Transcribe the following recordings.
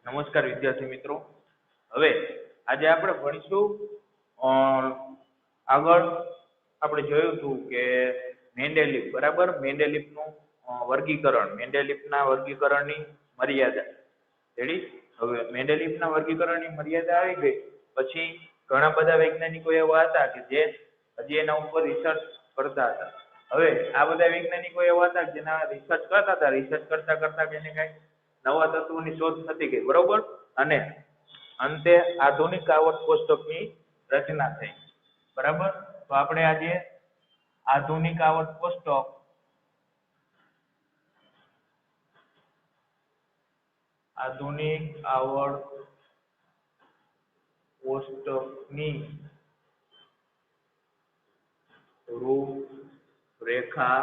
નમસ્કાર વિદ્યાર્થી મિત્રો. હવે આજે આપણે ભણીશું આગળ આપણે જોયું હતું કે મેન્ડેલિફ, બરાબર? મેન્ડેલિફનું મેન્ડેલિફના વર્ગીકરણની મર્યાદા. રેડી? હવે મેન્ડેલિફના વર્ગીકરણની મર્યાદા આવી ગઈ પછી ઘણા બધા વૈજ્ઞાનિકો એવા હતા કે જે હજી એના ઉપર રિસર્ચ કરતા હતા. હવે આ બધા વૈજ્ઞાનિકો એવા હતા જેના રિસર્ચ કરતા હતા. રિસર્ચ કરતા કરતા એને કઈ નવા તત્વોની શોધ થતી ગઈ, બરોબર? અને અંતે આધુનિક આવર્ત કોષ્ટકની રચના થઈ, બરાબર? તો આપણે આજે આધુનિક આવર્ત કોષ્ટકની રૂપરેખા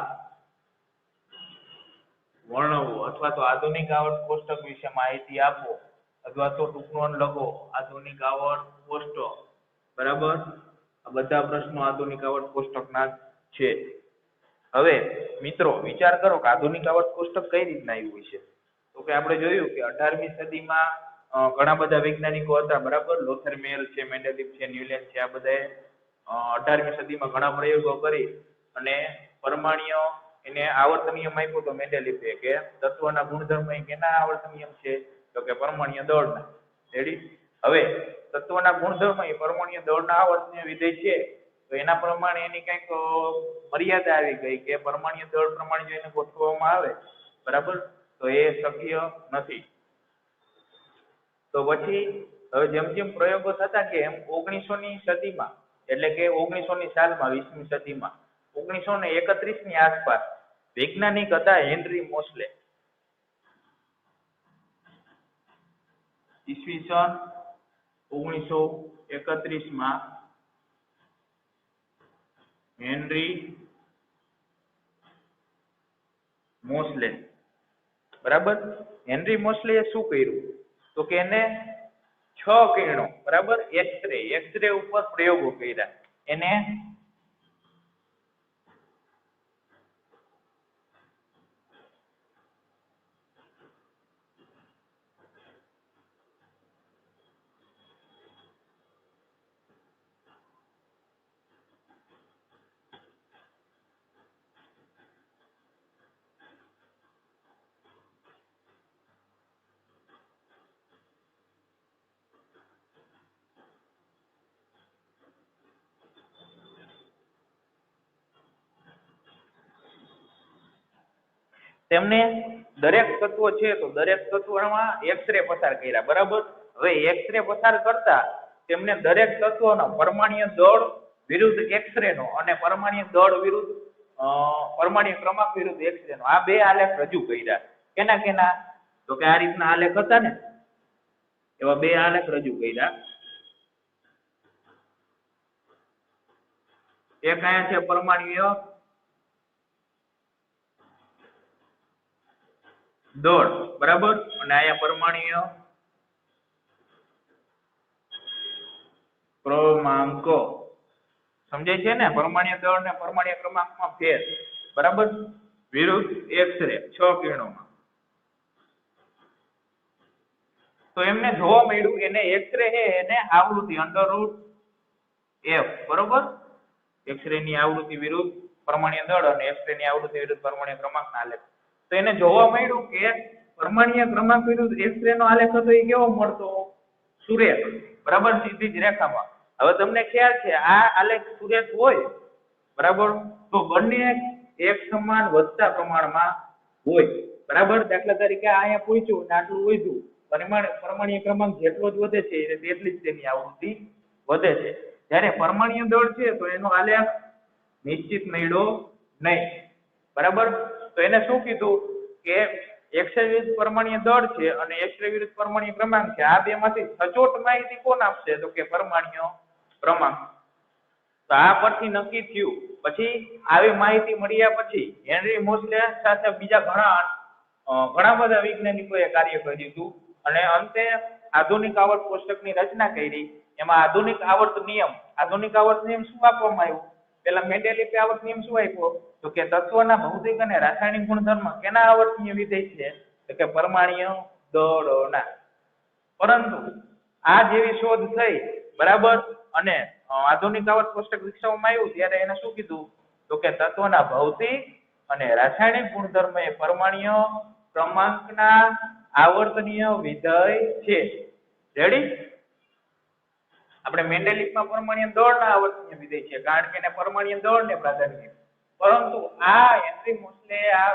વર્ણવો અથવા તો આધુનિક આવર્ત કોષ્ટક વિશે માહિતી આપો અથવા તો ટૂંકનોંધ લખો. આધુનિક આવર્ત કોષ્ટક, બરાબર? આ બધા પ્રશ્નો આધુનિક આવર્ત કોષ્ટકના છે. હવે મિત્રો વિચાર કરો કે આધુનિક આવર્ત કોષ્ટક કઈ રીતના આવ્યું છે. તો કે આપણે જોયું કે 18મી સદીમાં ઘણા બધા વૈજ્ઞાનિકો હતા, બરાબર? લોથર મેર છે, મેન્ડેલિફ છે, ન્યુલેન્ડ છે. આ બધાએ 18મી સદીમાં ઘણા પ્રયોગો કરી અને પરમાણ્વીય એને આવર્ત નિયમ આપ્યો તો મેન્ડેલિફે કે તત્વના ગુણધર્મ કેના આવર્ત નિયમ છે? તો કે પરમાણ્વીય દળના. રેડી? હવે તત્વના ગુણધર્મ એ પરમાણ્વીય દળના આવર્તનીય વિધેય છે. તો એના પ્રમાણે એની કંઈક મર્યાદા આવી ગઈ કે પરમાણ્વીય દળ પ્રમાણે જો એને ગોઠવવામાં આવે, બરાબર, તો એ શક્ય નથી. તો પછી હવે જેમ જેમ પ્રયોગો થતા કે એમ 1900ની સદીમાં, એટલે કે 1900ની સાલમાં, 20મી સદીમાં 1931ની આસપાસ વૈજ્ઞાનિક હતા હેનરી મોસ્લે. ઈસવીસન 1931માં હેનરી મોસ્લે, બરાબર? હેનરી મોસ્લે શું કર્યું? તો કે એને 6 કિરણો, બરાબર, એક્સરે ઉપર પ્રયોગો કર્યા. એને તેમને દરેક તત્વો છે તો દરેક તત્વમાં એક્સરે પસાર કર્યા, બરાબર? હવે એક્સરે પસાર કરતા તેમને દરેક તત્વનો પરમાણ્વીય દળ વિરુદ્ધ એક્સરે નો અને પરમાણ્વીય દળ વિરુદ્ધ પરમાણ્વીય ક્રમાંક વિરુદ્ધ એક્સરે નો આ બે આલેખ રજૂ કર્યા. કેના? તો કે આ રીતના આલેખ હતા ને, એવા બે આલેખ રજૂ કર્યા. એક અહીંયા છે પરમાણ્વીય દળ, બરાબર, અને અહીંયા પરમાણ્વીય ક્રમાંક. સમજાય છે ને? પરમાણ્વીય દળ ને પરમાણ્વીય ક્રમાંકમાં ફેર, બરાબર, વિરુદ્ધ એક્સરે 6 કિરણોમાં. તો એમને જોવા મળ્યું એને એક્સરે એને આવૃત્તિ √f, બરોબર, એક્સરે ની આવૃત્તિ વિરુદ્ધ પરમાણ્વીય દળ અને એક્સરે ની આવૃત્તિ વિરુદ્ધ પરમાણ્વીય ક્રમાંકના આલેખ. તો એને જોવા મળ્યું કે પરમાણ્વીય ક્રમાંક વિરુદ્ધ એક્સરે નો આલેખ હતો એ કેવો મળતો? સુરેખ, બરાબર, સીધી જ રેખામાં. હવે તમને ખ્યાલ છે આ આલેખ સુરેખ હોય, બરાબર, તો બંને એક સમાન વધતા પ્રમાણમાં હોય, બરાબર. દાખલા તરીકે અહીંયા પૂછ્યું ને આટલું વધ્યું, પરમાણ્વીય ક્રમાંક જેટલો જ વધે છે તેટલી જ તેની આવૃત્તિ વધે છે. જ્યારે પરમાણ્વીય દળ છે તો એનો આલેખ નિશ્ચિત મળ્યો નહીં, બરાબર. તો એને શું કીધું કે એક્સરે વિરુદ્ધ પરમાણ્વીય દળ છે અને એક્સરે વિરુદ્ધ પરમાણ્વીય ક્રમાંક છે. આ બે માંથી સચોટ માહિતી કોણ આપશે? તો કે પરમાણ્વીય ક્રમાંક. તો આ પરથી નક્કી થયું. પછી આવી માહિતી મળ્યા પછી હેનરી મોસ્લે સાથે બીજા ઘણા બધા વૈજ્ઞાનિકોએ કાર્ય કર્યું હતું અને અંતે આધુનિક આવર્ત કોષ્ટકની રચના કરી. એમાં આધુનિક આવર્ત નિયમ શું આપવામાં આવ્યું? પેલા મેન્ડેલિફે આવર્ત નિયમ શું આપ્યો? તો કે તત્વના ભૌતિક અને રાસાયણિક ગુણધર્મ કેના આવર્તનીય વિધેય છે? તો કે પરમાણ્વીય દળના. પરંતુ આ જેવી શોધ થઈ બરાબર અને આધુનિક આવર્ત કોષ્ટક વિકસાવવામાં આવ્યું ત્યારે એને શું કીધું તો કે તત્વના ભૌતિક અને રાસાયણિક ગુણધર્મ એ પરમાણ્વીય ક્રમાંકના આવર્તનીય વિધેય છે. રેડી? આપણે મેન્ડેલિફમાં પરમાણ્વીય દળના આવર્તનીય વિધેય છે કારણ કે એને પરમાણ્વીય દળને પ્રાધાન્ય. પરંતુ આ હેનરી મોસલે આ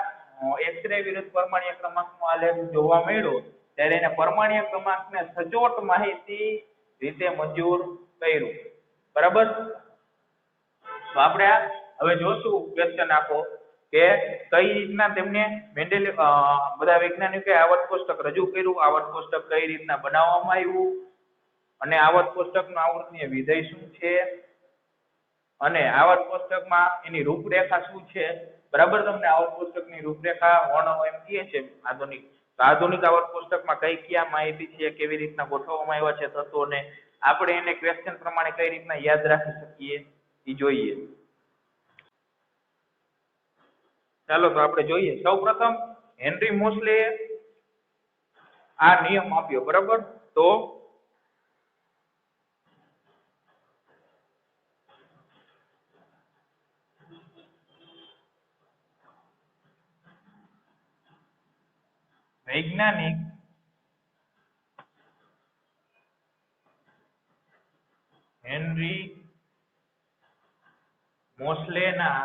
એક્સ-રે વિરુદ્ધ પરમાણ્વીય ક્રમાંકનો આલેખ જોવા મળ્યો ત્યારે એને પરમાણ્વીય ક્રમાંકને સચોટ માહિતી રીતે મંજૂર કર્યું. બરાબર? તો આપણે હવે જોશું ક્વેશ્ચન આપો કે કઈ રીતના તેમને મેન્ડેલિફ બધા વૈજ્ઞાનિકોએ આવર્ત કોષ્ટક રજૂ કર્યું, આવર્ત કોષ્ટક કઈ રીતના બનાવવામાં આવ્યું અને આવર્ત કોષ્ટકનું આવર્તનીય વિધેય શું છે અને આવર્ત કોષ્ટકમાં એની રૂપરેખા શું છે. બરાબર? તમને આવર્ત કોષ્ટકની રૂપરેખા વર્ણવો એમ કહે છે આધુનિક. તો આધુનિક આવર્ત કોષ્ટકમાં કઈ કયા માહિતી છે, કેવી રીતના ગોઠવવામાં આવ્યા છે તત્વોને, આપણે એને ક્વેશ્ચન પ્રમાણે કઈ રીતના યાદ રાખી શકીએ એ જોઈએ. ચાલો તો આપણે જોઈએ. સૌપ્રથમ હેનરી મોસલે આ નિયમ આપ્યો. બરાબર? તો વૈજ્ઞાનિક હેનરી મોસલેના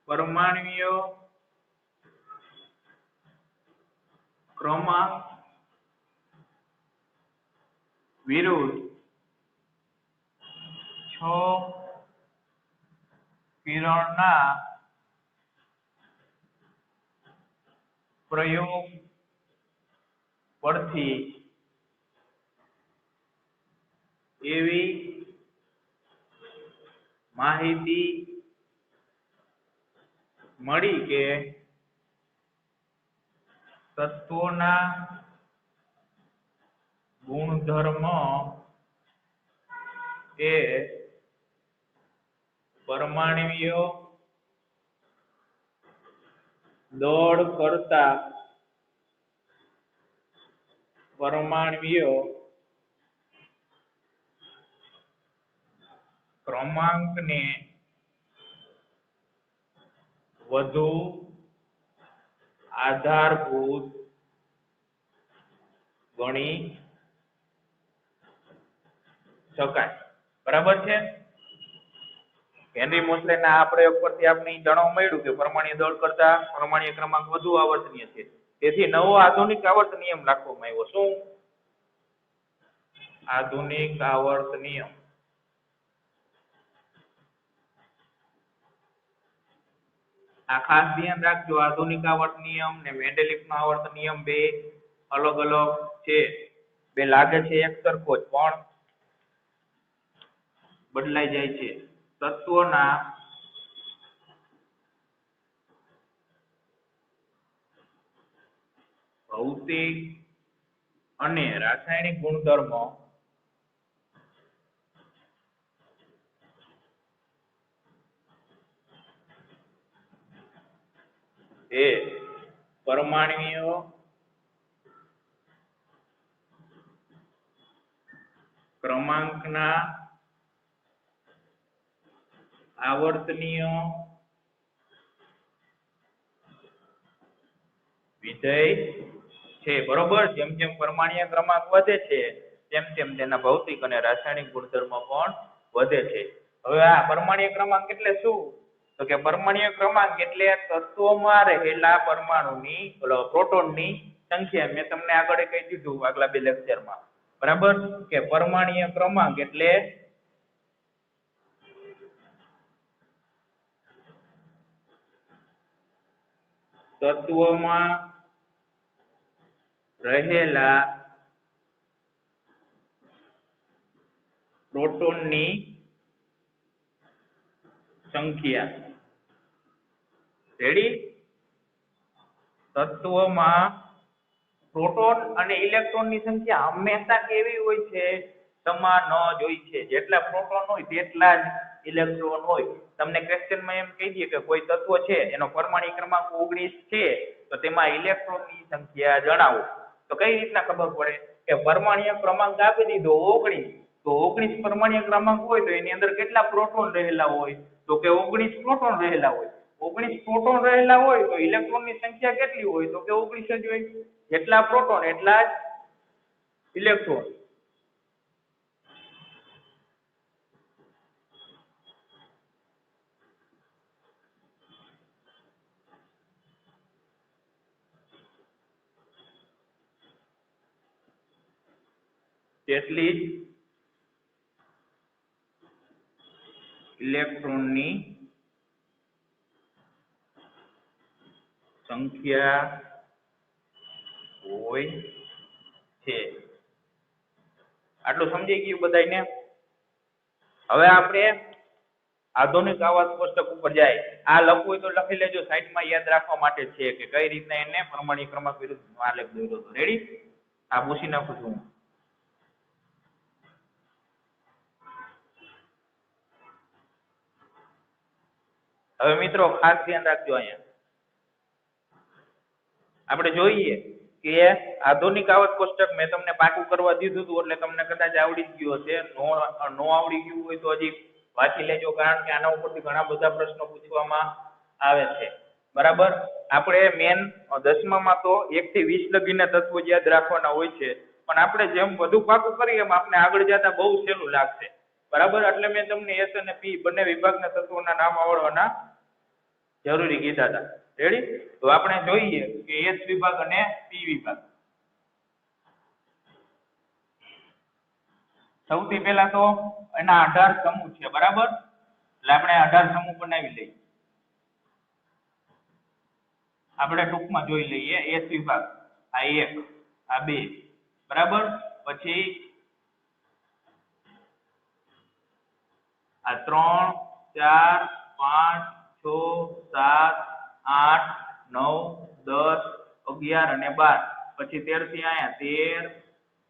પરમાણ્વીય ક્રમાંક વિરુદ્ધ 6 કિરણના પ્રયોગ પરથી એવી માહિતી મળી કે તત્વોના ગુણધર્મ એ પરમાણ્વીય દળ કરતા પરમાણ્વીય ક્રમાંકને વધુ આધારભૂત ગણી શકાય. બરાબર છે? હેનરી મોસલેના આ પ્રયોગ પરથી આપણે જાણવા મળ્યું કે પરમાણ્વીય દળ કરતા પરમાણ્વીય ક્રમાંક વધુ આવર્તનીય છે. તેથી નવો આધુનિક આવર્ત નિયમ રાખવામાં આવ્યો. શું? આધુનિક આવર્ત નિયમ. આ ખાસ ધ્યાન રાખજો. આધુનિક આવર્ત નિયમ ને મેન્ડેલિફનો આવર્ત નિયમ બે અલગ અલગ છે. બે લાગે છે એક સરખો જ પણ બદલાઈ જાય છે. તત્વોના ભૌતિક અને રાસાયણિક ગુણધર્મો એ પરમાણ્વીય ક્રમાંકના આવર્તનીય વિધેય છે. બરોબર? જેમ જેમ પરમાણ્વીય ક્રમાંક વધે છે તેમ તેમ તેના ભૌતિક અને રાસાયણિક ગુણધર્મો પણ વધે છે. હવે આ પરમાણ્વીય ક્રમાંક એટલે શું? તો કે પરમાણ્વીય ક્રમાંક એટલે તત્વોમાં રહેલા પરમાણુની પ્રોટોનની સંખ્યા. મેં તમને આગળ કહી દીધું આગલા બે લેક્ચરમાં. બરાબર? કે પરમાણ્વીય ક્રમાંક એટલે તત્વોમાં રહેલા પ્રોટોનની સંખ્યા. રેડી? તત્વોમાં પ્રોટોન અને ઇલેક્ટ્રોનની સંખ્યા હંમેશા કેવી હોય છે? સમાન જ હોય છે. જેટલા પ્રોટોન હોય તેટલા જ ઇલેક્ટ્રોન હોય. તમને ક્વેશ્ચનમાં એમ કહી દે કે કોઈ તત્વ છે એનો પરમાણ્વીય ક્રમાંક 19 છે તો તેમાં ઇલેક્ટ્રોનની સંખ્યા જણાવો. તો કઈ રીતના ખબર પડે કે પરમાણ્વીય ક્રમાંક આપી દીધો 19, તો 19 પરમાણ્વીય ક્રમાંક હોય તો એની અંદર કેટલા પ્રોટોન રહેલા હોય? તો કે 19 પ્રોટોન રહેલા હોય. 19 પ્રોટોન રહેલા હોય તો ઇલેક્ટ્રોનની સંખ્યા કેટલી હોય? તો કે 19 જ હોય. જેટલા પ્રોટોન એટલા જ ઇલેક્ટ્રોન. તેટલી જ ઇલેક્ટ્રોનની સંખ્યા હોય છે. આટલું સમજી ગયું બધાને? હવે આપણે આધુનિક આવાસ કોષ્ટક ઉપર જાય. આ લખવું હોય તો લખી લેજો, સાઈડમાં યાદ રાખવા માટે છે કે કઈ રીતના એને પરમાણ્વીય ક્રમાંક વિરુદ્ધ આલેખ દોર્યો હતો. રેડી? આ પૂછી નાખું છું. હવે મિત્રો ખાસ ધ્યાન રાખજો. અહીંયા આપણે જોઈએ કે આધુનિક આવાસ કોષ્ટક મેં તમને પાકું કરવા દીધું હતું એટલે તમને કદાચ આવડી જ ગયું હશે. નો આવડી ગયું હોય તો હજી વાંચી લેજો, કારણ કે આના ઉપરથી ઘણા બધા પ્રશ્નો પૂછવામાં આવે છે. બરાબર? આપણે મેન 10મામાં તો 1 થી 20 લગીના તત્વો યાદ રાખવાના હોય છે, પણ આપણે જેમ વધુ પાકું કરીએ એમ આપણે આગળ જતા બહુ સહેલું લાગશે. બરાબર? એટલે મેં તમને એસ અને પી બંને વિભાગના તત્વોના નામ આવડવાના જરૂરી કીધા હતા. રેડી? તો આપણે જોઈએ કે એસ વિભાગ અને પી વિભાગ. સૌથી પહેલા તો એના 18 સમૂહ છે. બરાબર? એટલે આપણે 18 સમૂહ બનાવી લઈએ. આપણે ટૂંકમાં જોઈ લઈએ. એસ વિભાગ આ 1, આ 2. બરાબર? પછી આ 3, 4, 5, 6, 7, 8, 9, 10, 11 અને 12. પછી 13 થી અહીંયા 13,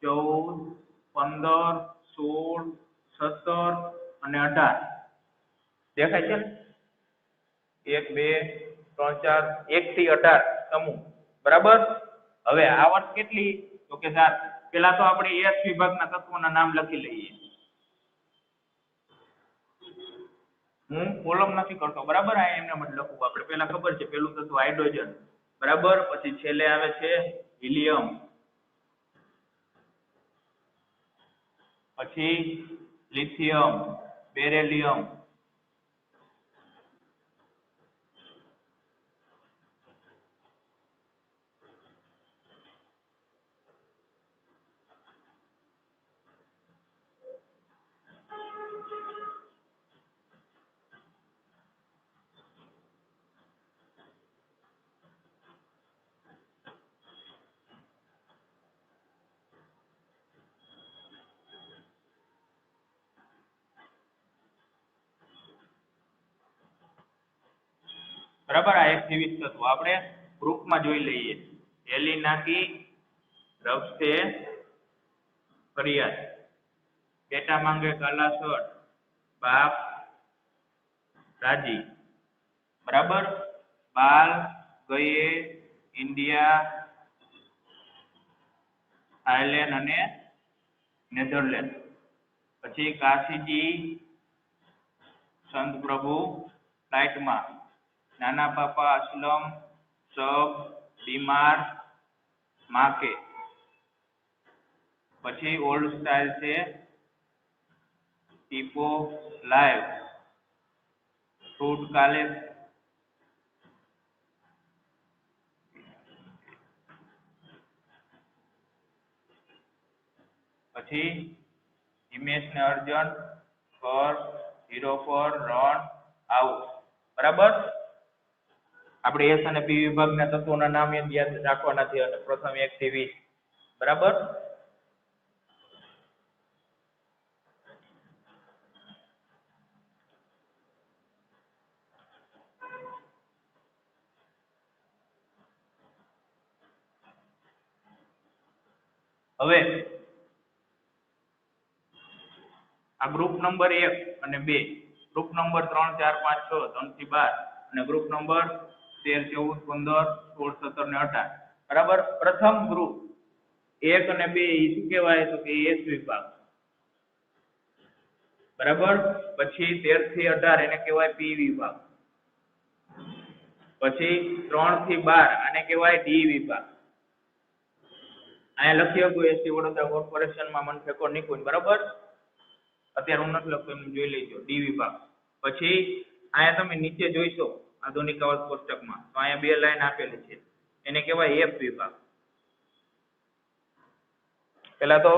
14, 15, 16, 17 અને 18. દેખાય છે ને? 1, 2, 3, 4, 1 થી 18 સમૂહ. બરાબર? હવે આવર્ત કેટલી? તો કે 7. પેલા તો આપણે એસ વિભાગના તત્વોના નામ લખી લઈએ. હું કોલમ નથી કરતો. બરાબર? આ એમને મત લખું. આપણે પેલા ખબર છે પેલું તત્વ હાઇડ્રોજન. બરાબર? પછી છેલ્લે આવે છે હિલિયમ, પછી લિથિયમ, બેરિલિયમ, બરાબર? આ 1 થી 20 તત્વો આપણે ગ્રુપમાં જોઈ લઈએ. એલિનાકી, રફસે, ફરિયાદ, બેટા માંગે કાલાસર, બાપ રાજી. બરાબર? બાલ, ગયે, ઇન્ડિયા, થાઈલેન્ડ અને નેધરલેન્ડ. પછી કાશીજી, સંત પ્રભુ, ફ્લાઇટમાં, નાના પાપા અસલમ, સબ, બીમાર, માકે. પછી ઓલ્ડ સ્ટાઇલ છે ટીપો, લાઈવ, ફ્રૂટ કાલે. પછી હિમેશ ને અર્જુન, ફર, હીરો ફર, રણ, આઉટ. બરાબર? આપણે એસ અને પી વિભાગના તત્વોના નામ યાદ રાખવાના છે. અને પ્રથમ 1 થી 20. બરાબર? હવે આ ગ્રુપ નંબર 1 અને 2, ગ્રુપ નંબર 3, 4, 5, 6, 3 થી 12 અને ગ્રુપ નંબર 13, 14, 15, 16, 17 ને 18 બરાબર. પ્રથમ ગ્રુપ 1 અને 2 એ શું કહેવાય તો કે એસ વિભાગ બરાબર. પછી 13 થી 18 એને કહેવાય પી વિભાગ. પછી 3 થી 12 આને કહેવાય ડી વિભાગ. અહીંયા લખી હતું એસટી વડોદરા કોર્પોરેશનમાં મન ફેકો નિકુંજ બરાબર. અત્યારે હું નથી લખતો એમ જોઈ લેજો ડી વિભાગ. પછી અહીંયા તમે નીચે જોઈશો આધુનિક આવાસ કોષ્ટકમાં તો અહીંયા 2 લાઈન આપેલી છે એને કહેવાય એફ વિભાગ. પેલા તો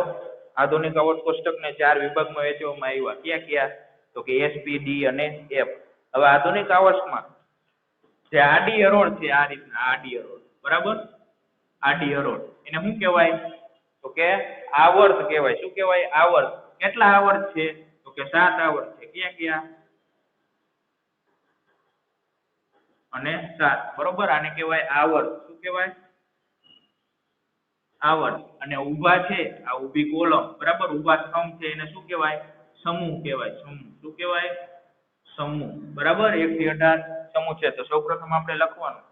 આધુનિક આવાસ કોષ્ટકને 4 વિભાગમાં વહેંચવામાં આવ્યા. ક્યાં ક્યાં તો કે એસ, પી, ડી અને એફ. હવે આધુનિક આવાસમાં જે આડી હરોળ છે આ રીતના આડી હરોળ બરાબર. આડી હરોળ એને શું કહેવાય તો કે આવર્ત કહેવાય. શું કહેવાય આવર્ત. કેટલા આવર્ત છે તો કે 7 આવર્ત છે. ક્યાં ક્યાં અને 7 બરોબર. આને કહેવાય આવર્ત. શું કહેવાય આવર્ત. અને ઊભા છે આ ઊભી કોલમ બરાબર ઊભા સ્તંભ છે એને શું કહેવાય સમૂહ કહેવાય. સમૂહ. શું કહેવાય સમૂહ બરાબર. 1 થી 18 સમૂહ છે. તો સૌપ્રથમ આપણે લખવાનું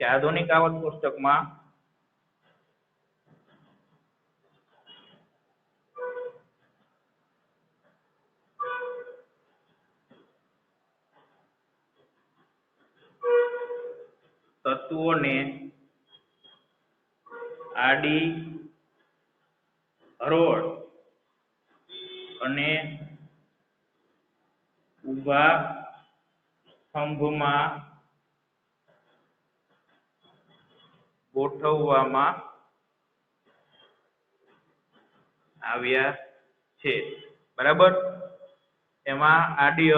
કે આધુનિક આવાસ કોષ્ટકમાં તત્વોને આડી હરોળ અને ઊભા સ્તંભમાં ગોઠવવામાં આવ્યા છે બરાબર. એમાં આડી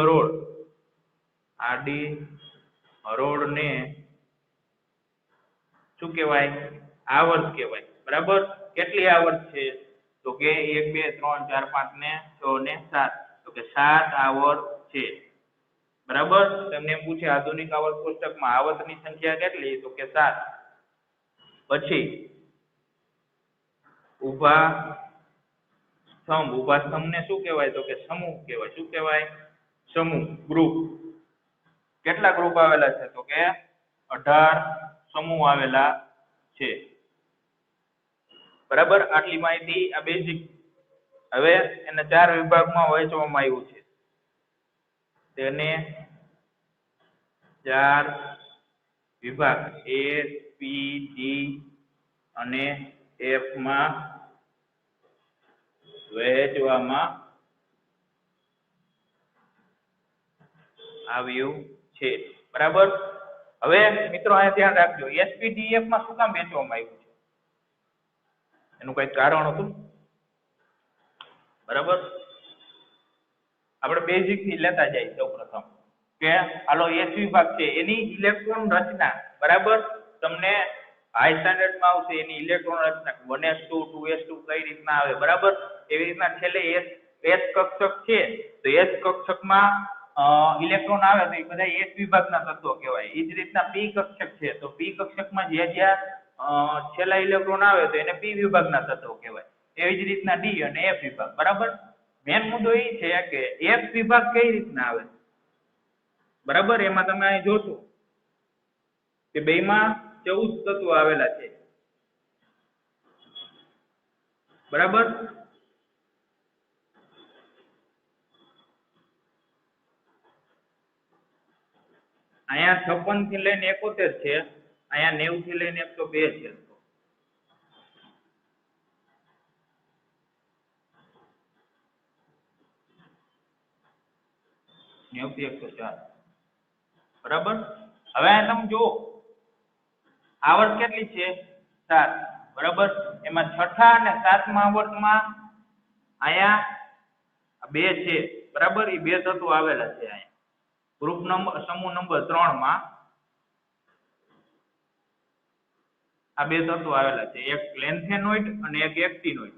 હરોળને શું કહેવાય આવર્ત કહેવાય બરાબર. કેટલી આવર્ત છે તો કે 1, 2, 3, 4, 5 ને 6 ને 7 તો કે 7 આવર્ત છે બરાબર. તમને એમ પૂછે આધુનિક આવાસ કોષ્ટકમાં આવર્તની સંખ્યા કેટલી તો કે 7. પછી ઊભા સ્તંભને શું કહેવાય તો કે સમૂહ કહેવાય. શું કહેવાય સમૂહ ગ્રુપ. કેટલા ગ્રુપ આવેલા છે તો કે 18 સમૂહ આવેલા છે બરાબર. આટલી માહિતી આ બેઝિક. હવે એને 4 વિભાગમાં વહેંચવામાં આવ્યું છે. તેને 4 વિભાગ એ, પી, ડી અને એફ માં વહેંચવામાં આવ્યું છે બરાબર. હવે મિત્રો અહીંયા ધ્યાન રાખજો એસપીડીએફ માં શું કામ વહેંચવામાં આવ્યું છે એનું કઈક કારણ હતું બરાબર. આપણે બેઝિક થી લેતા જાય સૌપ્રથમ કે હાલો એસ વિભાગ છે એની ઇલેક્ટ્રોન રચના બરાબર તમને હાઈ સ્ટાન્ડર્ડમાં આવશે. એની ઇલેક્ટ્રોન રચના 1s2 2s2 કઈ રીતના આવે બરાબર. એવી રીતના છેલ્લે એસ કક્ષક છે તો એસ કક્ષકમાં ઇલેક્ટ્રોન આવે તો એ બધા એસ વિભાગના તત્વો કહેવાય. એ જ રીતના પી કક્ષક છે તો પી કક્ષકમાં જ્યાં છેલ્લા ઇલેક્ટ્રોન આવે તો એને પી વિભાગના તત્વો કહેવાય. એવી જ રીતના ડી અને એફ વિભાગ બરાબર. મેન મુદ્દો એ છે કે એફ વિભાગ કઈ રીતના આવે બરાબર. એમાં તમે અહીં જોશો કે બેમાં 14 તત્વો આવેલા છે બરાબર. અહીંયા 56 થી લઈને 71 છે. અહીંયા 90 થી લઈને 102 છે. 90 થી 104 બરાબર. હવે અહીંયા તમે જુઓ આવર્ત કેટલી છે 7 બરાબર. એમાં છઠ્ઠા અને 7મા આવર્તમાં અહીંયા 2 છે બરાબર. એ 2 તત્વો આવેલા છે અહીંયા ગ્રુપ નંબર સમૂહ નંબર 3 માં આ 2 તત્વો આવેલા છે. એક લેન્થેનોઇડ અને એક એક્ટિનોઇડ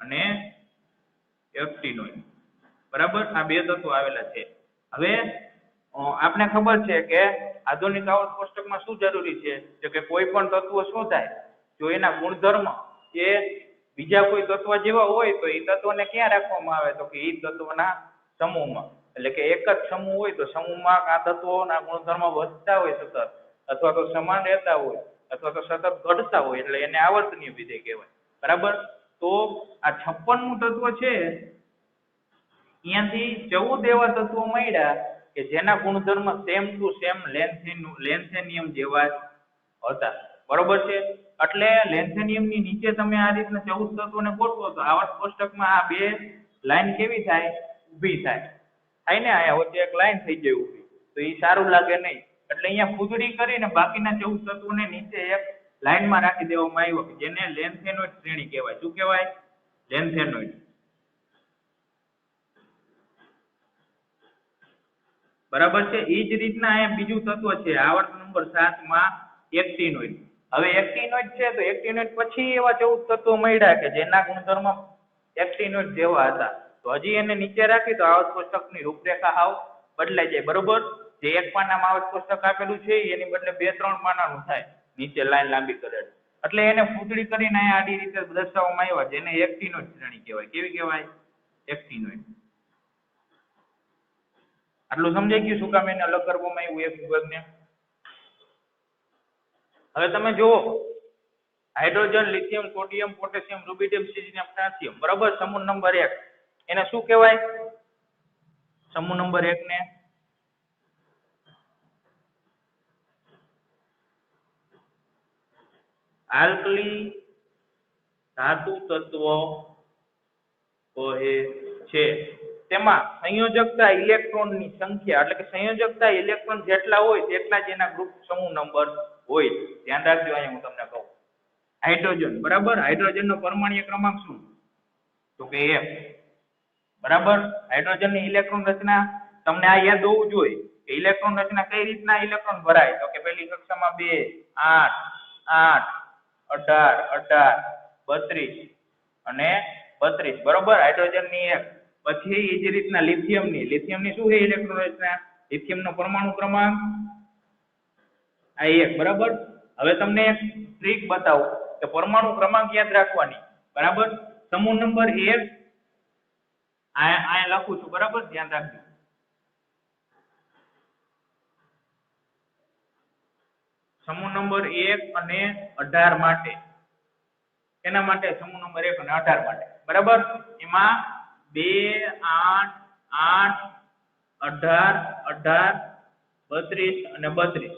અને એક્ટિનોઇડ બરાબર. આ 2 તત્વો આવેલા છે. હવે આપને ખબર છે કે આધુનિક આવાસ કોષ્ટકમાં શું જરૂરી છે કે કોઈ પણ તત્વ શું થાય જો એના ગુણધર્મ એ બીજા કોઈ તત્વ જેવા હોય તો એ તત્વને ક્યાં રાખવામાં આવે તો કે એ તત્વના સમૂહમાં એટલે કે એક જ સમૂહ હોય તો સમૂહમાં આ તત્વોના ગુણધર્મો વધતા હોય સતત, અથવા તો સમાન રહેતા હોય, અથવા તો સતત ઘટતા હોય, એટલે એને આવર્તનીય વિધેય કહેવાય. બરાબર? તો આ 56મું તત્વ છે અહીંયાથી 14 એવા તત્વો મળ્યા કે જેના ગુણધર્મ સેમ ટુ સેમ લેન્થેનિયમ જેવા જ હતા. બરોબર છે? એટલે લેન્થેનિયમની નીચે તમે આ રીતના 14 તત્વોને ગોઠવો તો આવર્ત કોષ્ટકમાં આ બે લાઈન કેવી થાય? ઊભી થાય. થાય ને? આયા વચ્ચે એક લાઈન થઈ જાય ઊભી. તો એ સારું લાગે નહીં. એટલે અહીંયા ફૂદડી કરીને બાકીના 14 તત્વોને નીચે એક લાઈનમાં રાખી દેવામાં આવ્યો જેને લેન્થેનોઇડ શ્રેણી કહેવાય. શું કહેવાય? લેન્થેનોઇડ. બરાબર છે? એ જ રીતના અહીંયા બીજું તત્વ છે આવર્ત નંબર 7 માં એક્ટિનોઇડ. હવે એક્ટિનોઇડ છે તો એક્ટિનોઇડ પછી એવા 14 તત્વો મળ્યા કે જેના ગુણધર્મ એક્ટિનોઇડ જેવા હતા. તો હજી એને નીચે રાખી તો આવર્ત કોષ્ટકની રૂપરેખા હાવ બદલાઈ જાય. બરોબર? જે એક પાનામાં આવર્ત કોષ્ટક આપેલું છે એની બદલે 2-3 પાનાનું થાય નીચે લાઈન લાંબી કરેલ. એટલે એને ફૂદડી કરીને અહીંયા આડી રીતે દર્શાવવામાં આવ્યા જેને એક્ટિનોઇડ શ્રેણી કહેવાય. કેવી કહેવાય? એક્ટિનોઇડ. આટલું સમજાઈ ગયું શું કામ એને અલગ કરવામાં આવ્યું એક વિભાગને? હવે તમે જુઓ hydrogen, lithium, sodium, potassium, rubidium, સિલિયમ, પોટેશિયમ. બરાબર? સમૂહ નંબર 1 એને શું કહેવાય? સમૂહ નંબર 1 ને આલ્કલી ધાતુ તત્વો કહે છે. તેમાં સંયોજકતા ઇલેક્ટ્રોનની સંખ્યા એટલે કે સંયોજકતા ઇલેક્ટ્રોન જેટલા હોય તેટલા જ એના ગ્રુપ સમૂહ નંબર હોય. ધ્યાન રાખજો. અહીંયા હું તમને કહું હાઇડ્રોજન. બરાબર? હાઇડ્રોજનનો પરમાણ્વીય ક્રમાંક શું? તો કે 1. બરાબર? હાઇડ્રોજનની ઇલેક્ટ્રોન રચના તમને આ યાદ હોવું જોઈએ કે ઇલેક્ટ્રોન રચના કઈ રીતના ઇલેક્ટ્રોન ભરાય તો કે પહેલી કક્ષામાં 2, 8, 8, 18, 32 અને 32. બરોબર? હાઇડ્રોજનની 1. પછી એ જ રીતના લિથિયમની શું છે ઇલેક્ટ્રોન રચના? લિથિયમનો પરમાણુ ક્રમાંક આ 1. બરાબર? હવે તમને એક ટ્રીક બતાવું કે પરમાણુ ક્રમાંક યાદ રાખવાની. બરાબર? સમૂહ નંબર 1 આ લખું છું. બરાબર? ધ્યાન રાખજો. સમૂહ નંબર 1 અને 18 માટે. એના માટે સમૂહ નંબર 1 અને 18 માટે. બરાબર? એમાં 2, 8, 8, 18, 18, 32 અને 32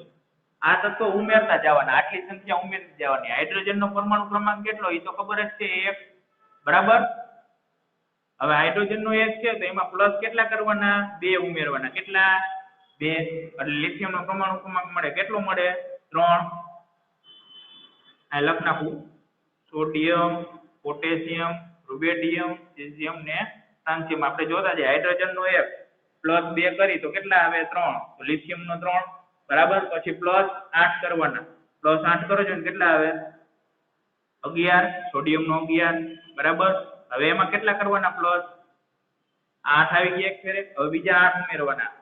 આ તત્વો ઉમેરતા જવાના. આટલી સંખ્યા ઉમેરતી જવાની. હાઇડ્રોજનનો પરમાણુ ક્રમાંક કેટલો એ તો ખબર જ છે 1. બરાબર? હવે હાઇડ્રોજનનો 1 છે તો એમાં પ્લસ કેટલા કરવાના? 2 ઉમેરવાના. કેટલા? 2. એટલે લિથિયમનો પરમાણુ ક્રમાંક મળે કેટલો મળે? 3. આ લખ નાખું. સોડિયમ, પોટેશિયમ, રૂબેડિયમ, સીઝિયમ ને ફ્રાન્સિયમ. આપણે જોતા જઈએ હાઇડ્રોજનનો 1 પ્લસ 2 કરી તો કેટલા આવે? 3. તો લિથિયમનો 3. બરાબર? પછી પ્લસ 8 કરવાના. પ્લસ 8 કરો છો ને કેટલા આવે? 11. સોડિયમનો 11. બરાબર? હવે એમાં કેટલા કરવાના પ્લસ? 8 આવી ગયા એક ફેરે. હવે બીજા 8 ઉમેરવાના.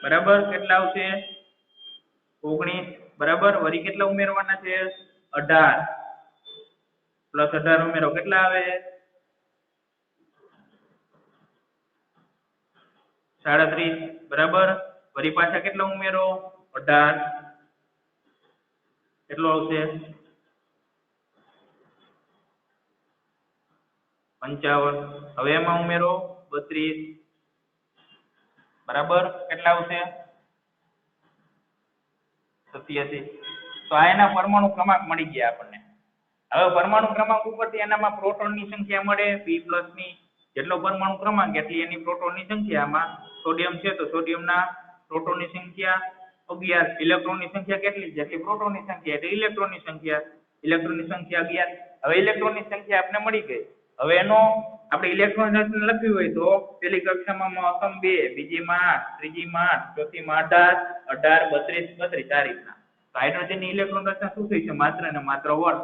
બરાબર? કેટલા આવશે? 19. બરાબર? વળી કેટલા ઉમેરવાના છે? 18. પ્લસ 18 ઉમેરો કેટલા આવે? 37. બરાબર? વળી પાછા કેટલા ઉમેરો? 18. કેટલો આવશે? 55. હવે એમાં ઉમેરો 32. બરાબર? કેટલા આવશે? 87. તો આ એના પરમાણુ ક્રમાંક મળી ગયા આપણને. હવે પરમાણુ ક્રમાંક ઉપરથી એનામાં પ્રોટોનની સંખ્યા મળે P+ ની. જેટલો પરમાણુ ક્રમાંક એટલી એની પ્રોટોનની સંખ્યા. આમાં સોડિયમ છે તો સોડિયમના પ્રોટોનની સંખ્યા 11. ઇલેક્ટ્રોનની સંખ્યા કેટલી? જેટલી પ્રોટોનની સંખ્યા એટલે ઇલેક્ટ્રોનની સંખ્યા. ઇલેક્ટ્રોનની સંખ્યા 11. હવે ઇલેક્ટ્રોનની સંખ્યા આપણે મળી ગઈ. હવે એનો આપણે ઇલેક્ટ્રોન રચના લખવી હોય તો પેલી કક્ષામાં મહત્તમ 2, બીજીમાં 8, ત્રીજીમાં 8, ચોથીમાં 18, 18, 32, 32 આ રીતના. તો હાઇડ્રોજનની ઇલેક્ટ્રોન રચના શું થઈ છે? માત્ર ને માત્ર વર્ગ.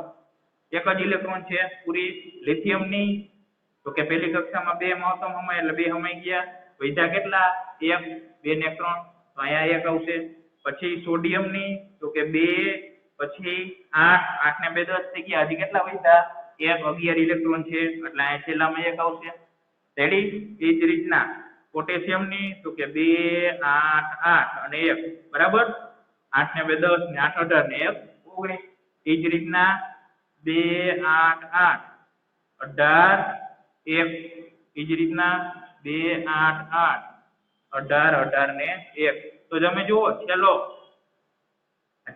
એક જ ઇલેક્ટ્રોન છે પૂરી. લિથિયમની તો કે પેલી કક્ષામાં 2 મહત્તમ હમાય એટલે 2 હમાઈ ગયા. વૈધા કેટલા? 1, 2 ને 3 તો અહીંયા 1 આવશે. પછી સોડિયમની તો કે 2, પછી 8, 8 ને 2 10 થઈ ગયા. હજી કેટલા વૈધા? 1, 11 ઇલેક્ટ્રોન છે એટલે અહીંયા છેલ્લામાં 1 આવશે. રેડી? એ જ રીતના પોટેશિયમ ની તો કે 2 8 8 અને 1 બરાબર 8 ને 2 10 ને 8 18 ને 1 19 એ જ રીતના 2 8 8 18 1 એ જ રીતના 2 8 8 18 18 ને 1 તો તમે જુઓ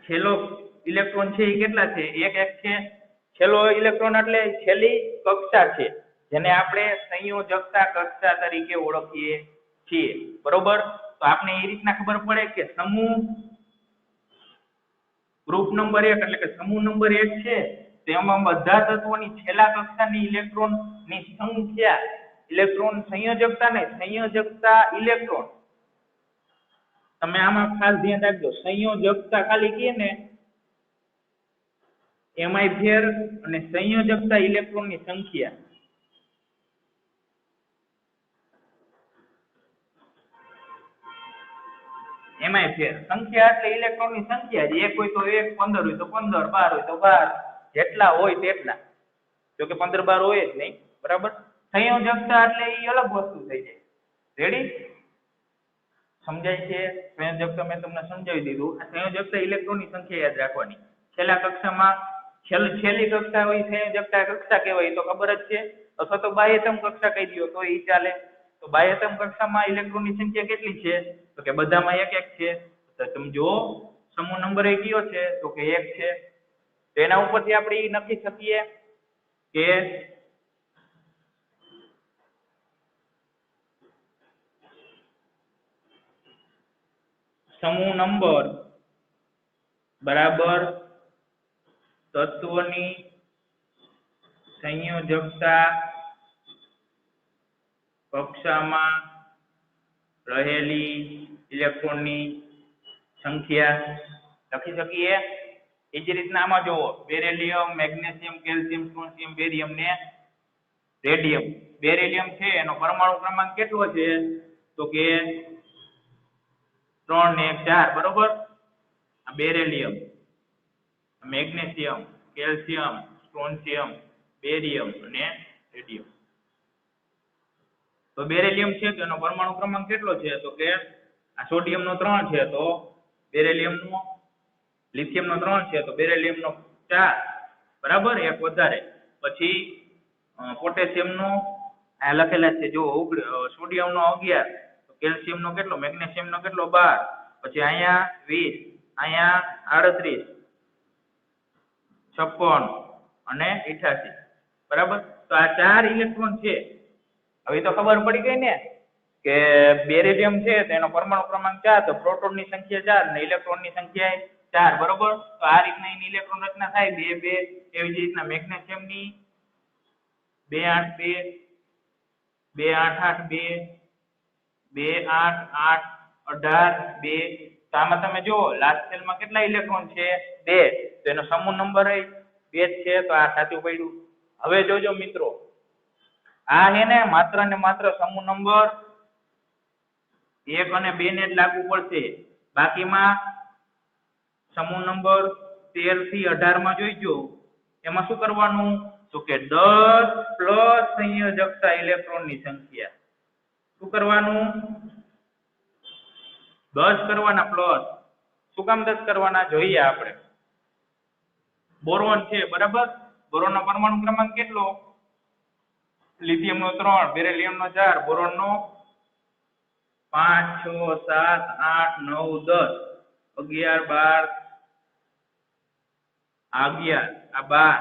છેલ્લો ઇલેક્ટ્રોન છે એ કેટલા છે એક છે છેલ્લો ઇલેક્ટ્રોન એટલે છેલ્લી કક્ષા છે જેને આપણે સંયોજકતા કક્ષા તરીકે ઓળખીએ છીએ બરોબર તો આપણે એ રીતના ખબર પડે કે સમૂહ ગ્રુપ નંબર 1 એટલે કે સમૂહ નંબર 1 છે તેમાં બધા તત્વોની છેલ્લા કક્ષાની ઇલેક્ટ્રોનની સંખ્યા ઇલેક્ટ્રોન સંયોજકતા ને સંયોજકતા ઇલેક્ટ્રોન તમે આમાં ખાસ ધ્યાન રાખજો સંયોજકતા ખાલી કહે ને એમાંય ફેર અને સંયોજકતા ઇલેક્ટ્રોનની સંખ્યા એમાંય ફેર સંખ્યા એટલે ઇલેક્ટ્રોનની સંખ્યા જ એક હોય તો 1 15 હોય તો 15 12 હોય તો 12 જેટલા હોય તેટલા જો કે 15 12 હોય જ નહીં બરાબર સંયોજકતા એટલે એ અલગ વસ્તુ થઈ જાય રેડી સમજાય છે સંયોજકતા મેં તમને સમજાવી દીધું આ સંયોજકતા ઇલેક્ટ્રોનની સંખ્યા યાદ રાખવાની છેલ્લા કક્ષામાં છેલ્લી કક્ષા હોય સંયોજકતા કક્ષા કહેવાય તો ખબર જ છે અથવા તો બાહ્યતમ કક્ષા કહી દો તો એ ચાલે તો બાહ્યતમ કક્ષામાં ઇલેક્ટ્રોનની સંખ્યા કેટલી છે તો કે બધામાં એક એક છે તો તમે જો સમૂહ નંબર એ કયો છે તો કે 1 છે તો એના ઉપરથી આપણે એ નક્કી શકીએ કે સમૂહ નંબર બરાબર તત્વની સંયોજકતા કક્ષામાં રહેલી ઇલેક્ટ્રોનની સંખ્યા લખી શકીએ એ જ રીતના આમાં જુઓ બેરિલિયમ મેગ્નેશિયમ કેલ્શિયમ સ્ટ્રોન્શિયમ બેરિયમ ને રેડિયમ બેરિલિયમ છે એનો પરમાણુ ક્રમાંક કેટલો છે તો કે 3 ને 4 બરોબર આ બેરિલિયમ મેગ્નેશિયમ કેલ્શિયમ સ્ટ્રોન્શિયમ બેરિયમ અને રેડિયમ તો બેરિલિયમ છે તો એનો પરમાણુ ક્રમાંક કેટલો છે તો કે આ સોડિયમ નો 3 છે તો બેરિલિયમ નો લિથિયમ નો 3 છે તો બેરિલિયમ નો 4 બરાબર એક વધારે પછી પોટેશિયમ નો આ લખેલા છે જો સોડિયમ નો 11 તો કેલ્શિયમ નો કેટલો મેગ્નેશિયમ નો કેટલો 12 પછી અહીંયા 20 અહીંયા 38 56 અને 88 બરાબર તો આ 4 ઇલેક્ટ્રોન છે હવે તો ખબર પડી ગઈ ને કે બેરિલિયમ છે તો એનો પરમાણુ ક્રમાંક 4 તો પ્રોટોનની સંખ્યા 4 ને ઇલેક્ટ્રોનની સંખ્યા 4 બરોબર તો આ રીતના એની ઇલેક્ટ્રોન રચના થાય 2 2 એવી જ રીતના મેગ્નેશિયમની 2 8 2 2 8 8 2 2 8 8 18 2 તો આમાં તમે જુઓ લાસ્ટ સેલમાં કેટલા ઇલેક્ટ્રોન છે 2 તો એનો સમૂહ નંબર 2 છે તો આ સાચું પડ્યું હવે જોજો મિત્રો આ હે ને માત્ર સમૂહ નંબર 1 અને 2 ને જ લાગુ પડશે બાકીમાં સમૂહ નંબર 13 થી 18 માં જોઈજો એમાં શું કરવાનું તો કે 10 પ્લસ સંયોજકતા ઇલેક્ટ્રોનની સંખ્યા શું કરવાનું 10 કરવાના પ્લસ શું કામ 10 કરવાના જોઈએ આપણે બોરોન છે બરાબર બોરોન નો પરમાણુ ક્રમાંક કેટલો લિથિયમ નો 3 બેરિલિયમ નો 4 બોરોન નો 5 6 7 8 9 10 11 12 11 આ 12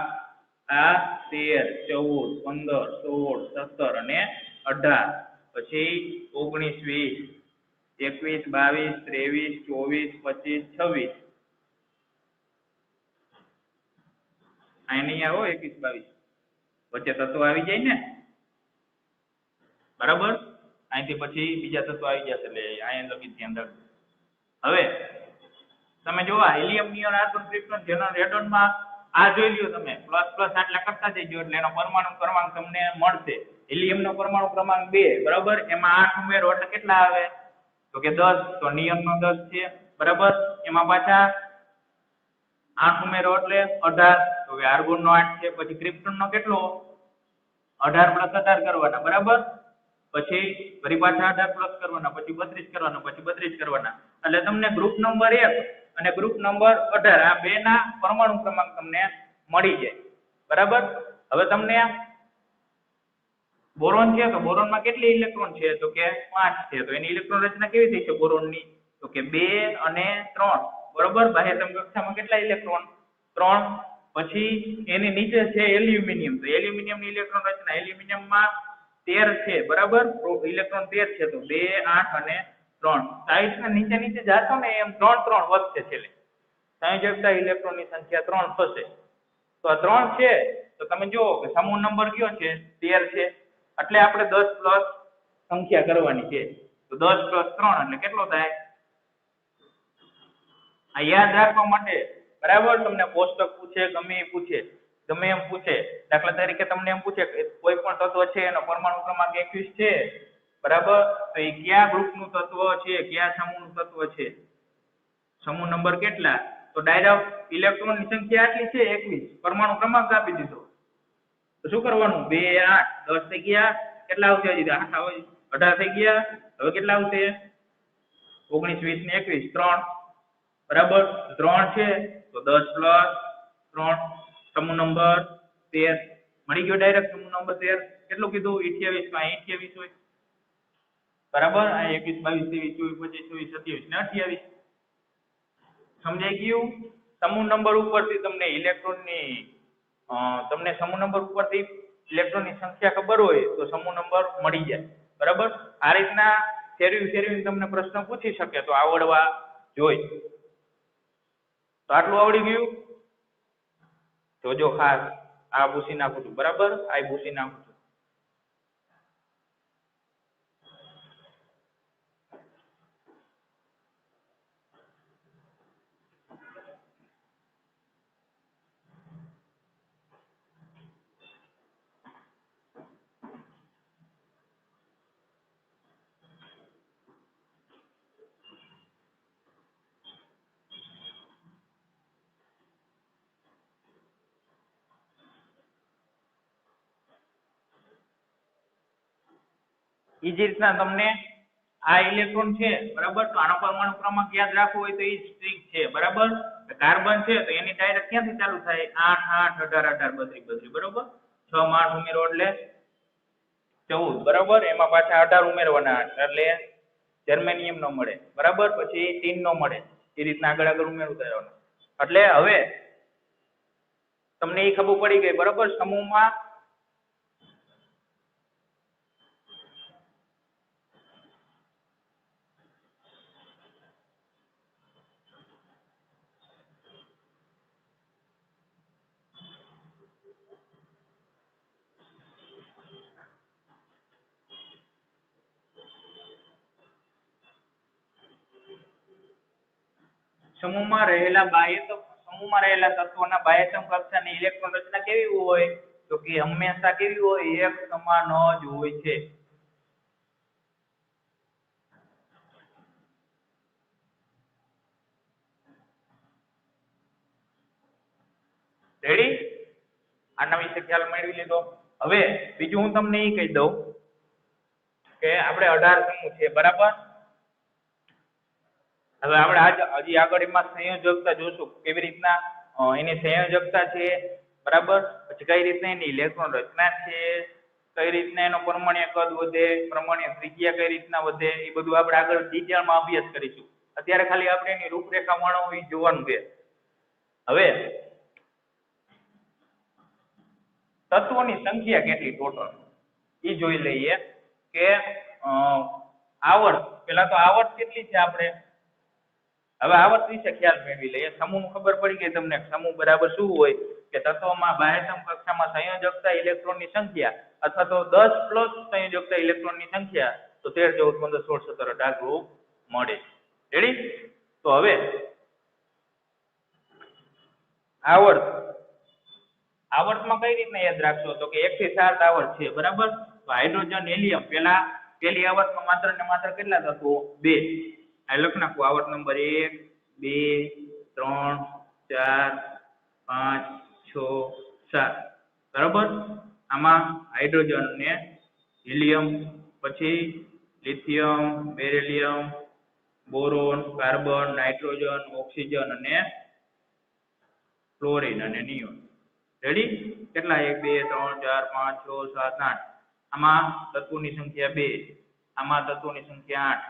આ 13 14 15 16 17 અને 18 પછી 19 20 21 22 23 24 25 26 આ નહીં આવો 21 22 વચ્ચે તત્વ આવી જાય ને બરાબર અહીંથી પછી બીજા તત્વ આવી જશે એટલે અહીંયા લખી ધ્યાન રાખજો હવે તમે જો આ helium neon argon krypton xenon રેડોનમાં આ જોઈ લ્યો તમે પ્લસ પ્લસ આટલા કરતા જઈજો એટલે એનો પરમાણુ ક્રમાંક તમને મળશે હિલિયમ નો પરમાણુ ક્રમાંક 2 બરાબર એમાં 8 ઉમેરો એટલે કેટલા આવે તો કે 10 તો નિયોન નો 10 છે બરાબર એમાં પાછા 8 ઉમેરો એટલે 18 તો કે આર્ગોન નો 8 છે પછી ક્રિપ્ટોન નો કેટલો 18 + 18 કરવાના બરાબર પછી ફરી પાછા 18 પ્લસ કરવાના, પછી 32 કરવાના, પછી 32 કરવાના. એટલે તમને ગ્રુપ નંબર 1 અને ગ્રુપ નંબર 18 આ બેના પરમાણુ ક્રમાંક તમને મળી જાય. બરાબર. હવે તમને બોરોન છે તો બોરોનમાં કેટલી ઇલેક્ટ્રોન છે તો કે 5 છે. તો એની ઇલેક્ટ્રોન રચના કેવી થઈ છે બોરોનની તો કે 2 અને 3. બરોબર. બાહ્યતમ કક્ષામાં કેટલા ઇલેક્ટ્રોન 3. પછી એની નીચે છે એલ્યુમિનિયમ. તો એલ્યુમિનિયમની ઇલેક્ટ્રોન રચના એલ્યુમિનિયમમાં 13 છે. બરાબર. ઇલેક્ટ્રોન 13 છે. તો 2 8 અને 3 સાઈડના નીચે નીચે જાશો ને એમ 3 3 વધશે છેલ્લે. સંયોજકતા ઇલેક્ટ્રોનની સંખ્યા 3 થશે. તો આ 3 છે તો તમે જુઓ કે સમૂહ નંબર કયો છે 13 છે. એટલે આપણે 10 પ્લસ સંખ્યા કરવાની છે. તો 10 પ્લસ 3 એટલે કેટલો થાય? આ યાદ રાખવા માટે બરાબર તમને કોષ્ટક પૂછે ગમે એ પૂછે ગમે એમ પૂછે. દાખલા તરીકે તમને એમ પૂછે કે કોઈ પણ તત્વ છે એનો પરમાણુ ક્રમાંક 21 છે. બરાબર. તો એ કયા ગ્રુપનું તત્વ છે, કયા સમૂહનું તત્વ છે, સમૂહ નંબર કેટલા? તો ડાયરેક્ટ ઇલેક્ટ્રોનની સંખ્યા આટલી છે 21, પરમાણુ ક્રમાંક આપી દીધો. તો શું કરવાનું? 2 8 10 થઈ ગયા. કેટલા આવશે? હજી 8 આવે 18 થઈ ગયા. હવે કેટલા આવશે? 19 20 ને 21 3. બરાબર. 3 છે તો 10 પ્લસ 3 સમૂહ નંબર 13 મળી ગયો. ડાયરેક્ટ સમૂહ નંબર 13 કેટલું કીધું? 28 માં 28 હોય. બરાબર. આ 21 22 23 24 25 26 27 ને 28 સમજાઈ ગયું? સમૂહ નંબર ઉપરથી તમને ઇલેક્ટ્રોનની તમને સમૂહ નંબર ઉપરથી ઇલેક્ટ્રોનની સંખ્યા ખબર હોય તો સમૂહ નંબર મળી જાય. બરાબર. આ રીતના ફેરવી તમને પ્રશ્ન પૂછી શકે તો આવડવા જોઈએ. તો આટલું આવડી ગયું? જોજો ખાસ. આ પૂછી નાખું છું. બરાબર. આ પૂછી નાખું છું. એ જ રીતના તમને આ ઇલેક્ટ્રોન છે. બરાબર. તો આનો પરમાણુ ક્રમાંક યાદ રાખવો હોય તો એ સ્ટ્રિંગ છે. બરાબર. કાર્બન છે તો એની ડાયરેક્ટ ક્યાંથી ચાલુ થાય? 8 8 18 18 32 32. બરાબર. 6 માં 8 ઉમેરો એટલે 14. બરાબર. એમાં પાછા 18 ઉમેરવાના એટલે જર્મેનિયમ નો મળે. બરાબર. પછી ટીન નો મળે. એ રીતના આગળ ઉમેરતા જવાનું. એટલે હવે તમને એ ખબર પડી ગઈ. બરાબર. સમૂહમાં સમૂહમાં રહેલા તત્વોના બાહ્યતમ કક્ષાની ઇલેક્ટ્રોન રચના કેવી હોય? તો કે હંમેશા કેવી હોય? એક સમાન જ હોય છે. રેડી? આના વિશે ખ્યાલ મેળવી લીધો. હવે બીજું હું તમને એ કહી દઉં કે આપણે 18 સમૂહ છે. બરાબર. હવે આપણે હજી આગળ એમાં સંયોજકતા જોશું કેવી રીતના એની સંયોજકતા છે. બરાબર. પછી કઈ રીતના એની ઇલેક્ટ્રોન રચના છે, કઈ રીતના એનો પરમાણ્ય કદ વધે, પરમાણ્ય ત્રિજ્યા કઈ રીતના વધે, એ બધું આપણે આગળ ડિટેલમાં અભ્યાસ કરીશું. અત્યારે ખાલી આપણે એની રૂપરેખા વર્ણવી જોવાનું છે. હવે તત્વોની સંખ્યા કેટલી ટોટલ એ જોઈ લઈએ કે આવર્ત. પેલા તો આવર્ત કેટલી છે આપણે? હવે આવર્ત વિશે ખ્યાલ મેળવી લઈએ. સમૂહ ખબર પડી ગઈ તમને. સમૂહ બરાબર શું હોય કે તત્વમાં બાહ્યતમ કક્ષામાં સંયોજકતા ઇલેક્ટ્રોનની સંખ્યા અથવા તો 10 પ્લસ સંયોજકતા ઇલેક્ટ્રોનની સંખ્યા તો 13 14 15 16 17 18 ગ્રુપ મળે. રેડી? તો હવે આવર્તમાં કઈ રીતના યાદ રાખશો તો કે 1 થી 7 આવર્ત છે. બરાબર. તો હાઇડ્રોજન હેલિયમ પેલી આવર્તમાં માત્ર ને માત્ર કેટલા તત્વો? 2. આ લખ નાખો. આવર્ત નંબર 1 2 3 4 5 6 7. બરાબર. આમાં હાઇડ્રોજન ને હિલિયમ પછી lithium, beryllium, boron, carbon, nitrogen, oxygen અને ક્લોરીન અને નિયોન. રેડી? કેટલા? 1 2 3 4 5 6 7 8. આમાં તત્વોની સંખ્યા 2, આમાં તત્વોની સંખ્યા 8.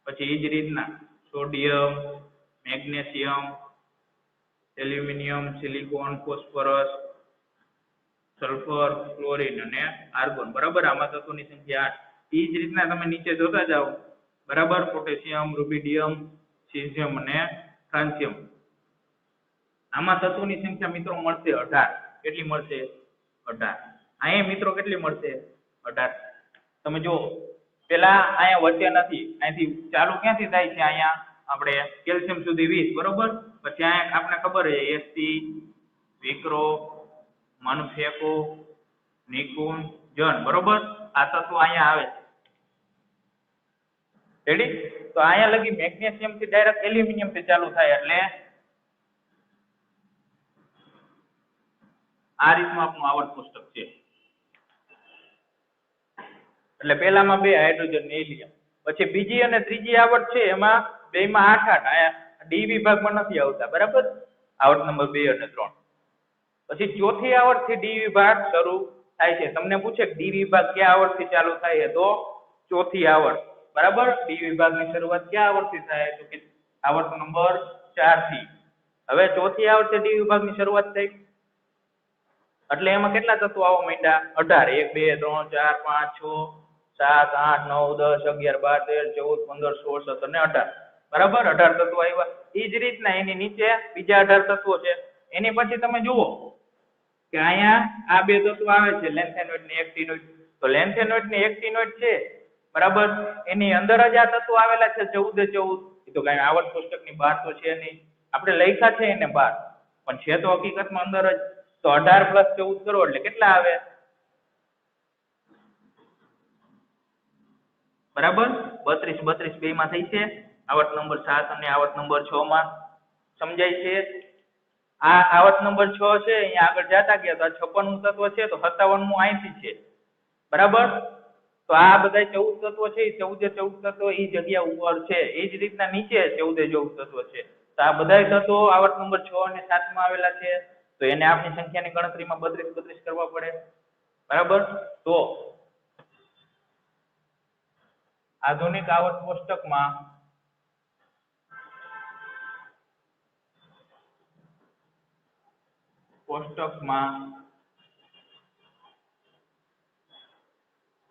પછી એ જ રીતના sodium, magnesium, aluminium, silicon, phosphorus, sulphur, chlorine અને આર્ગોન. બરાબર? આમાં તત્વોની સંખ્યા 8. એ જ રીતના તમે નીચે જોતા જાઓ. બરાબર? પોટેશિયમ, રૂબિડિયમ, સીઝિયમ અને ફ્રાન્સિયમ. આમાં તત્વોની સંખ્યા મિત્રો મળશે 18. કેટલી મળશે? 18. અહીંયા મિત્રો કેટલી મળશે? 18. તમે જો પેલા અહીંયા વચ્ચે નથી, અહીંથી ચાલુ ક્યાંથી થાય છે? અહીંયા આપણે કેલ્શિયમ સુધી 20. બરોબર? પછી અહીંયા આપણે ખબર છે એસટી, વિક્રો, મનફેકો, નિકુંજ, જન. બરોબર? આ તત્વો અહીંયા આવે છે. રેડી? તો અહીંયા લગી મેગ્નેશિયમ થી ડાયરેક્ટ એલ્યુમિનિયમ થી ચાલુ થાય એટલે આ રીતનું આપણું આવર્ત કોષ્ટક છે. એટલે પહેલામાં 2 હાઇડ્રોજન ને હિલિયમ. પછી બીજી અને ત્રીજી આવર્ત છે એમાં બેમાં 8 8. ડી વિભાગમાં નથી આવતા. બરાબર? આવર્ત નંબર 2 અને 3. પછી ચોથી આવર્ત થી ડી વિભાગ શરૂ થાય છે. તમને પૂછે કે ડી વિભાગ કયા આવર્ત થી ચાલુ થાય તો ચોથી આવર્ત. બરાબર? ડી વિભાગની શરૂઆત કયા આવર્ત થી થાય? તો કે આવર્ત નંબર 4 થી. હવે ચોથી આવર્તે ડી વિભાગની શરૂઆત થઈ એટલે એમાં કેટલા તત્વો આવવા માંડ્યા? 18. 1 2 3 4 5 6 7 8 9 10 11 12 13 14 15 16 17 અને 18. બરાબર? 18 તત્વો આવ્યા. એ જ રીતના એની નીચે બીજા 18 તત્વો છે. એની પછી તમે જુઓ કે અહીંયા આ 2 તત્વો આવે છે, લેન્થેનોઇડ ને એક્ટિનોઇડ. તો લેન્થેનોઇડ ને એક્ટિનોઇડ છે. બરાબર? એની અંદર જ આ તત્વો આવેલા છે 14 14. એ તો કઈ આવર્ત કોષ્ટકની બહાર તો છે નહીં. આપણે લખ્યા છે એને બહાર, પણ છે તો હકીકતમાં અંદર જ. તો 18 + 14 કરો એટલે કેટલા આવે? બરાબર? 32 32 બે માં થઈ છે. આવર્ત નંબર 7 અને આવર્ત નંબર 6 માં. સમજાય છે? આ આવર્ત નંબર 6 છે, અહીંયા આગળ જતા ગયા તો આ 56 તત્વ છે, તો 57 અહીંથી છે. બરાબર? તો આ બધા 14 તત્વો છે, 14 તત્વો એ જગ્યા ઉપર છે. એ જ રીતના નીચે 14 તત્વો છે. તો આ બધા તત્વો આવર્ત નંબર 6 અને 7 માં આવેલા છે. તો એને આપણી સંખ્યાની ગણતરીમાં 32 32 કરવા પડે. બરાબર? તો આધુનિક આવર્ત કોષ્ટકમાં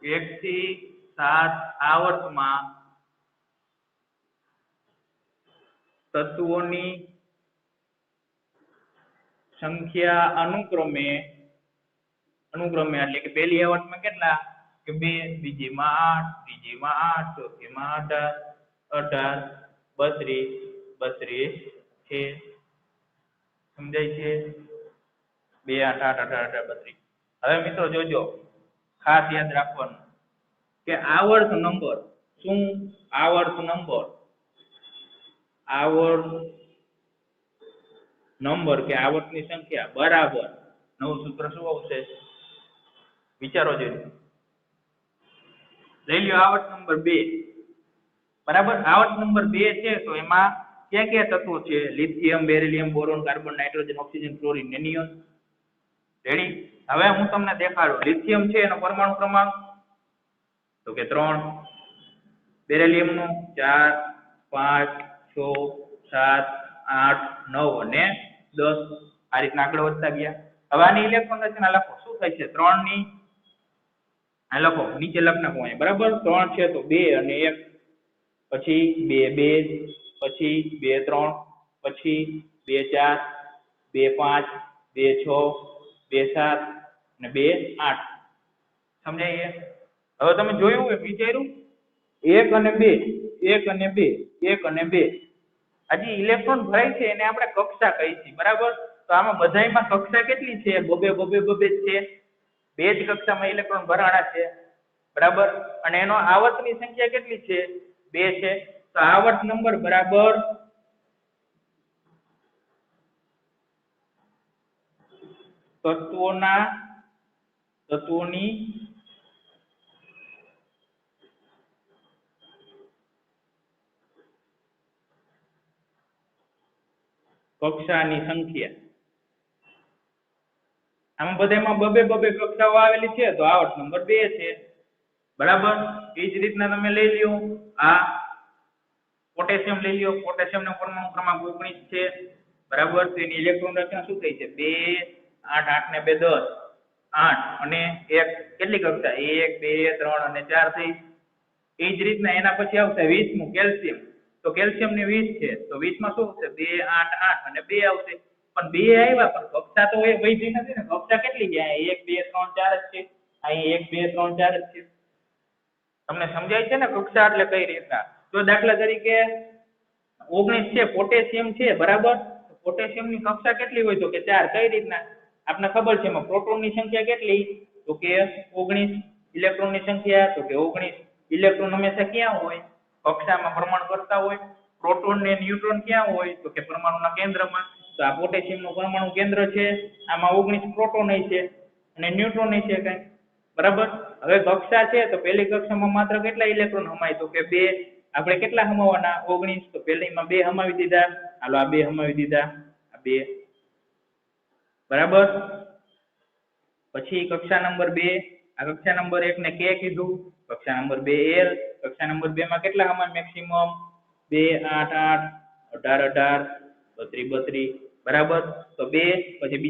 એક થી 7 આવર્તમાં તત્વોની સંખ્યા અનુક્રમે એટલે કે પહેલી આવર્તમાં કેટલા? કે 2, બીજીમાં 8, ત્રીજીમાં 8, ચોથીમાં 18 18 32 છે. સમજાય છે? 2 8 8 18 32. હવે મિત્રો જોજો, ખાસ યાદ રાખવાનું કે આવર્ત નંબર શું? આવર્ત નંબર કે આવર્તની સંખ્યા બરાબર નવું સૂત્ર શું આવશે? વિચારો જોઈએ. લઈ લ્યો આવર્ત નંબર 2. બરાબર? આવર્ત નંબર 2 છે તો એમાં ક્યાં ક્યાં તત્વો છે? Lithium, beryllium, boron, carbon, nitrogen, oxygen, chlorine ને નિયોન. રેડી? હવે હું તમને દેખાડું. લિથિયમ છે એનો પરમાણુ ક્રમાંક તો કે 3. બેરિલિયમ નો 4 5 6 7 8 9 અને 10. આ રીતના આગળ વધતા ગયા. હવે આની ઇલેક્ટ્રોન રચના લખો. શું થાય છે? 3 ની આ લખો, નીચે લખ નાખો અહીંયા. બરાબર? 3 છે તો 2 અને 1, પછી 2 2, પછી 2 3, પછી 2 4, 2 5, 2 6, 2 7 અને 2 8. સમજાય? હવે તમે જોયું કે વિચાર્યું? 1 અને 2, 1 અને 2, 1 અને 2. હજી ઇલેક્ટ્રોન ભરાય છે એને આપણે કક્ષા કહી છીએ. બરાબર? તો આમાં બધાયમાં કક્ષા કેટલી છે? બબે છે. 2 જ કક્ષામાં ઇલેક્ટ્રોન ભરાણા છે. બરાબર? અને એનો આવર્તની સંખ્યા કેટલી છે? 2 છે. તો આવર્ત નંબર બરાબર તત્વોની કક્ષાની સંખ્યા. આમાં બધામાં બબે કક્ષાઓ આવેલી છે તો આવર્ત નંબર 2 છે. બરાબર. એ જ રીતના તમે લઈ લ્યો આ પોટેશિયમ લઈ લ્યો. પોટેશિયમનો પરમાણુ ક્રમાંક 19 છે. બરાબર. તો એની ઇલેક્ટ્રોન રચના શું થઈ છે? 2 8 8 ને 2 10 8 અને 1 કેટલી કક્ષા? 1 2 3 અને 4 થઈ. એ જ રીતના એના પછી આવશે 20મું કેલ્શિયમ. તો કેલ્શિયમ ની 20 છે તો 20 માં શું આવશે? 2 8 8 અને 2 આવશે. પણ 2 આવ્યા પણ કક્ષા તો એ વધી નથી ને. કક્ષા કેટલી છે? 1 2 3 4 જ છે. અહીં 1 2 3 4 જ છે. તમને સમજાય છે ને કક્ષા એટલે કઈ રીતના? તો દાખલા તરીકે 19 છે પોટેશિયમ છે. બરાબર. પોટેશિયમ ની કક્ષા કેટલી હોય? તો કે 4. કઈ રીતના? આપને ખબર છે એમાં પ્રોટોન ની સંખ્યા કેટલી? તો કે 19. ઇલેક્ટ્રોન ની સંખ્યા તો કે 19. ઇલેક્ટ્રોન હંમેશા ક્યાં હોય? કક્ષામાં પરમાણુ કરતા હોય. પ્રોટોન ને ન્યુટ્રોન ક્યાં હોય? તો કે પરમાણુના કેન્દ્રમાં. તો આ પોટેશિયમ નું પરમાણુ કેન્દ્ર છે. આમાં 19 પ્રોટોન છે અને ન્યુટ્રોન છે કઈ. બરાબર. હવે કક્ષા છે તો પહેલી કક્ષામાં માત્ર કેટલા ઇલેક્ટ્રોન હમાય? તો કે 2. આપણે કેટલા હમાવવાના? 19. તો પહેલીમાં 2 હમાવી દીધા. હાલો આ 2 હમાવી દીધા. આ 2. બરાબર. પછી કક્ષા નંબર 2. આ કક્ષા નંબર 1 ને કે કીધું. કક્ષા નંબર 2 L. કક્ષા નંબર 2 માં કેટલા હમાય મેક્સિમમ? 2 8 8 18 18 32 બરાબર. તો 2 પછી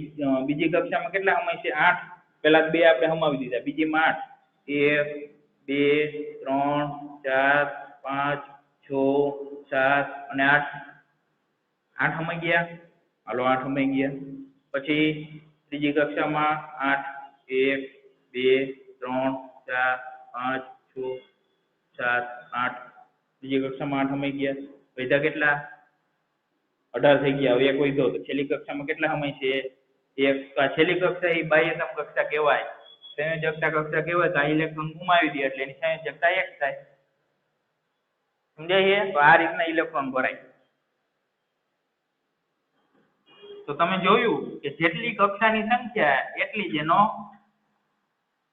બીજી કક્ષામાં કેટલા હમાય છે? 8. પેલા 2 આપણે હમાવી દીધા. બીજીમાં 8 1 2 3 4 5 6 7 અને 8 8 હમાઈ ગયા. હાલો 8 હમાઈ ગયા. પછી ત્રીજી કક્ષામાં 8 1 2 3 4 5 6 7 8 બીજી કક્ષામાં 8 હમાઈ ગયા. વધ્યા કેટલા? 18 થઈ ગયા. હવે એક વધ્યો તો છેલ્લી કક્ષામાં કેટલા હમાય છે? એક. છેલ્લી કક્ષા એ બાહ્યતમ કક્ષા કહેવાય. સંયોજકતા કક્ષા કહેવાય. તો આ ઇલેક્ટ્રોન ગુમાવી દે એટલે એની સંયોજકતા 1 થાય. સમજાય છે? તો આ રીતના ઇલેક્ટ્રોન ભરાય. તો તમે જોયું કે જેટલી કક્ષાની સંખ્યા એટલી જ એનો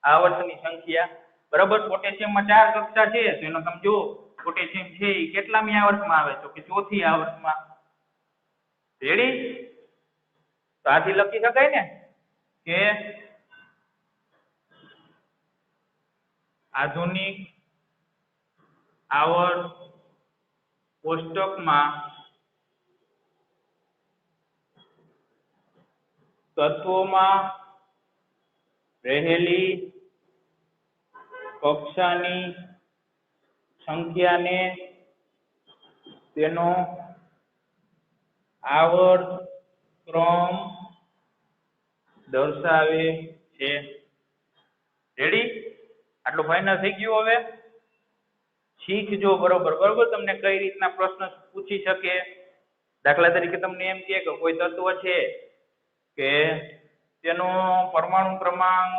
આવર્તની સંખ્યા. બરાબર. પોટેશિયમમાં 4 કક્ષા છે તો એનો તમે જુઓ પોટેશિયમ છે એ કેટલામી આવર્તમાં આવે? તો કે 4થી આવર્તમાં. રેડી? તો આથી લખી શકાય ને કે આધુનિક આવર્ત કોષ્ટકમાં તત્વોમાં રહેલી કક્ષાની સંખ્યાને તેનો આવર્ત ક્રમ દર્શાવે છે. રેડી? આટલું ફાઇનલ થઈ ગયું. હવે શીખજો બરોબર. બરોબર. તમને કઈ રીતના પ્રશ્ન પૂછી શકે. દાખલા તરીકે તમને એમ કહે કે કોઈ તત્વ છે કે તેનો પરમાણુ ક્રમાંક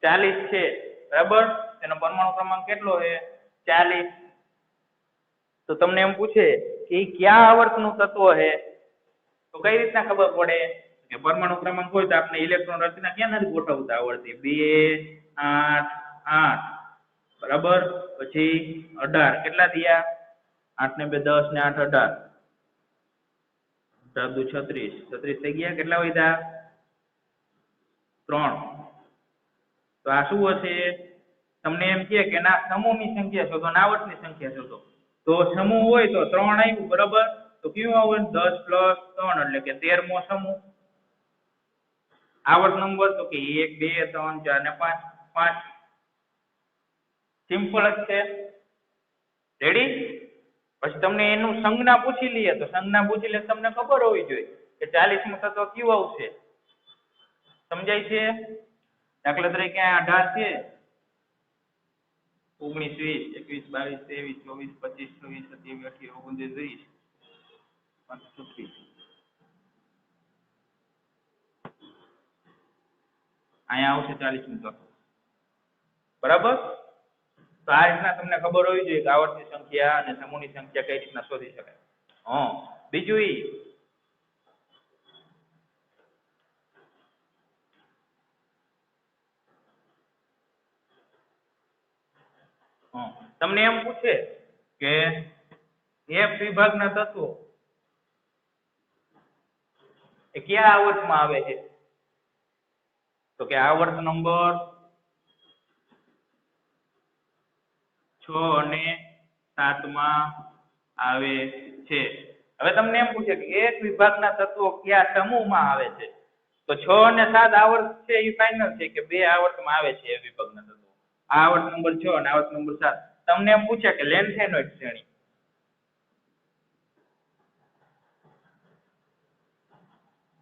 40 છે. બરાબર. તેનો પરમાણુ ક્રમાંક કેટલો છે? 40. તો તમને એમ પૂછે કે એ કયા આવર્તનું તત્વ છે? તો કઈ રીતના ખબર પડે? કે પરમાણુ ક્રમાંક હોય તો આપણે ઇલેક્ટ્રોન રચના ક્યાં નથી ગોઠવતા આવડતી? 2 8 8 બરાબર. પછી 18 કેટલા થયા? 8 ને 2 10 ને 8 18 18 દુ 36 36 થઈ ગયા. કેટલા વધ્યા? 3. તો આ શું હશે? તમને એમ કે ના સમૂહની સંખ્યા શોધો, આવર્તની સંખ્યા શોધો. તો સમૂહ હોય તો 3 આવ્યું. બરાબર. તો કયું આવે? 10 + 3 એટલે કે 13મો સમૂહ. આવર્ત નંબર તો કે 1 2 3 4 ને 5 5. સિમ્પલ જ છે. રેડી? પછી તમને એનું સંજ્ઞા પૂછી લઈએ તો સંજ્ઞા પૂછી લે તમને ખબર હોવી જોઈએ કે 40મું તત્વ કયું આવશે. સમજાય છે? દાખલા તરીકે 18 છે 19 20 21 22 23 24 25 26 27 28 29 30 35 અહીંયા આવશે 40મું તત્વ. બરાબર. તો આ રીતના તમને ખબર હોવી જોઈએ કે આવર્તની સંખ્યા અને સમૂહની સંખ્યા કઈ રીતના શોધી શકાય. બીજું તમને એમ પૂછે કે એફ વિભાગના તત્વો એ કયા આવર્તમાં આવે છે? તો કે આવર્ત નંબર 6 અને 7 માં આવે છે. હવે તમને એમ પૂછે કે એક વિભાગના તત્વો કયા સમૂહમાં આવે છે? તો 6 અને 7 આવર્ત છે એ ફાઇનલ છે કે બે આવર્તમાં આવે છે એ વિભાગના તત્વો. આવર્ત નંબર 6 અને આવર્ત નંબર 7. તમને એમ પૂછે કે લેન્થેનોઇડ શ્રેણી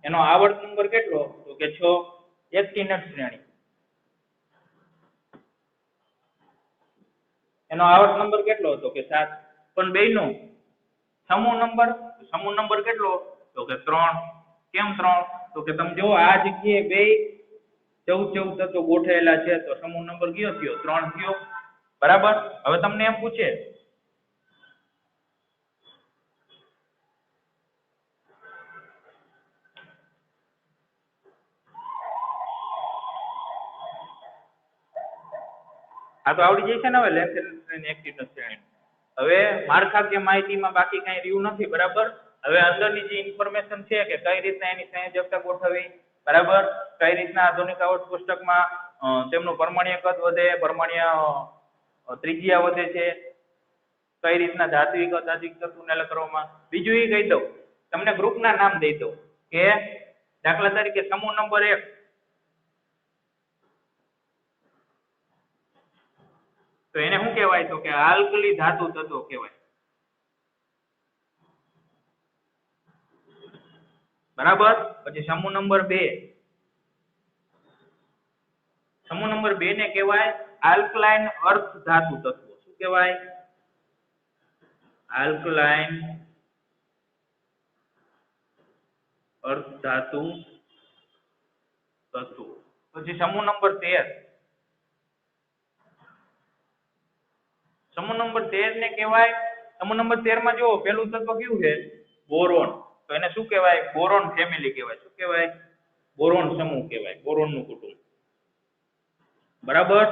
એનો આવર્ત નંબર કેટલો? તો કે 6. એક્ટિનોઇડ શ્રેણી એનો આવર્ત નંબર કેટલો? તો કે 7. પણ બેયનો સમૂહ નંબર કેટલો? તો કે 3. કેમ 3? તો કે તમે જો આ જગ્યાએ બે 14 તત્વો ગોઠવેલા છે તો સમૂહ નંબર કયો થયો? 3 થયો. બરાબર. હવે તમને એમ પૂછે આ તો આવડી જશે ને હવે લેન્થેનોઇડ શ્રેણી એક્ટિનોઇડ શ્રેણી. હવે માળખાકીય માહિતીમાં બાકી કઈ રહ્યું નથી. બરાબર. હવે અંદરની જે ઇન્ફોર્મેશન છે કે કઈ રીતના એની સંયોજકતા ગોઠવવી, બરાબર, કઈ રીતના આધુનિક આવર્ત કોષ્ટકમાં તેમનું પરમાણ્વીય કદ વધે, પરમાણ્વીય ત્રિજ્યા વધે છે, કઈ રીતના ધાત્વિક અધાત્વિક તત્વોને અલગ કરવામાં. બીજું એ કહી દઉં તમને ગ્રુપના નામ દઈ દઉં કે દાખલા તરીકે સમૂહ નંબર 1 તો એને શું કહેવાય? તો કે આલ્કલી ધાતુ તત્વો કહેવાય. બરાબર. પછી સમૂહ નંબર 2 ને કહેવાય આલ્કલાઇન અર્ધ ધાતુ તત્વો. શું કહેવાય? આલ્કલાઇન અર્ધ ધાતુ તત્વો. પછી સમૂહ નંબર 13 ને કહેવાય, સમૂહ નંબર 13 માં જો પેલું તત્વ કયું છે? બોરોન. તો એને શું કહેવાય? બોરોન ફેમિલી કહેવાય. શું કહેવાય? બોરોન સમૂહ કહેવાય. બોરોન નું કુટુંબ. બરાબર.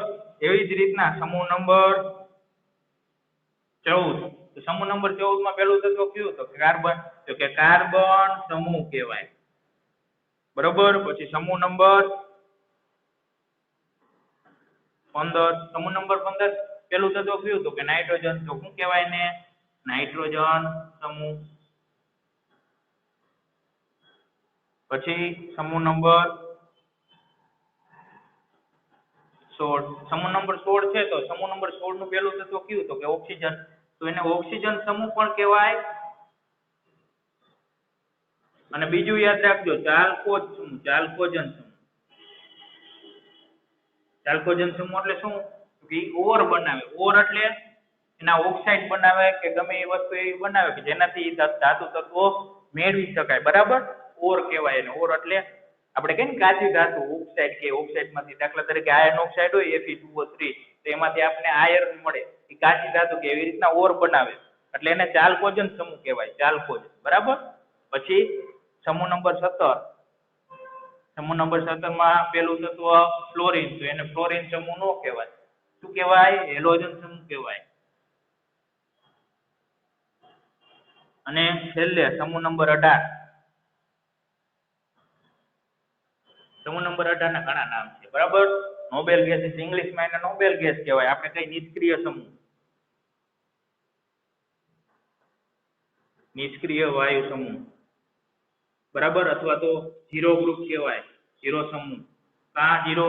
એવી જ રીતના સમૂહ નંબર 14. તો સમૂહ નંબર 14 માં પેલું તત્વ કયું? તો કાર્બન. તો કે કાર્બન સમૂહ કહેવાય. બરાબર. પછી સમૂહ નંબર 15. સમૂહ નંબર 15 પેલું તત્વ કયું? તો કે નાઇટ્રોજન. તો શું કહેવાય ને? નાઇટ્રોજન સમૂહ. પછી સમૂહ નંબર 16. સમૂહ નંબર 16 છે તો સમૂહ નંબર 16 નું પેલું તત્વ કયું? તો કે ઓક્સિજન. તો એને ઓક્સિજન સમૂહ પણ કહેવાય. અને બીજું યાદ રાખજો ચાલ્કોજ સમૂહ, ચાલ્કોજન સમૂહ. ચાલ્કોજન સમૂહ એટલે શું? કે ઓર બનાવે. ઓર એટલે એના ઓક્સાઇડ બનાવે કે ગમે એ વસ્તુ એવી બનાવે કે જેનાથી ધાતુ તત્વો મેળવી શકાય. બરાબર. ઓર કહેવાય એને. ઓર એટલે આપણે કહીએ ને કાચી ધાતુ ઓક્સાઇડ કે ઓક્સાઇડમાંથી દાખલા તરીકે આયર્ન ઓક્સાઇડ હોય Fe2O3 તો એમાંથી આપણે આયર્ન મળે. એ કાચી ધાતુ કે એવી રીતના ઓર બનાવે એટલે એને ચાલ્કોજન સમૂહ કહેવાય. ચાલ્કોજ. બરાબર. પછી સમૂહ નંબર 17. સમૂહ નંબર 17 માં પેલું તત્વ ફ્લોરિન. તો એને ફ્લોરિન સમૂહ નો કહેવાય. શું કહેવાય? હેલોજન સમૂહ કહેવાય. અને છેલ્લે સમૂહ નંબર 18. સમૂહ નંબર 18 ના ઘણા નામ છે. બરાબર. નોબેલ ગેસીસ ઇંગ્લિશમાં એને નોબેલ ગેસ કહેવાય. આપણે કઈ નિષ્ક્રિય સમૂહ, નિષ્ક્રિય વાયુ સમૂહ. બરાબર. અથવા તો ઝીરો ગ્રુપ કહેવાય. ઝીરો સમૂહ. કા ઝીરો?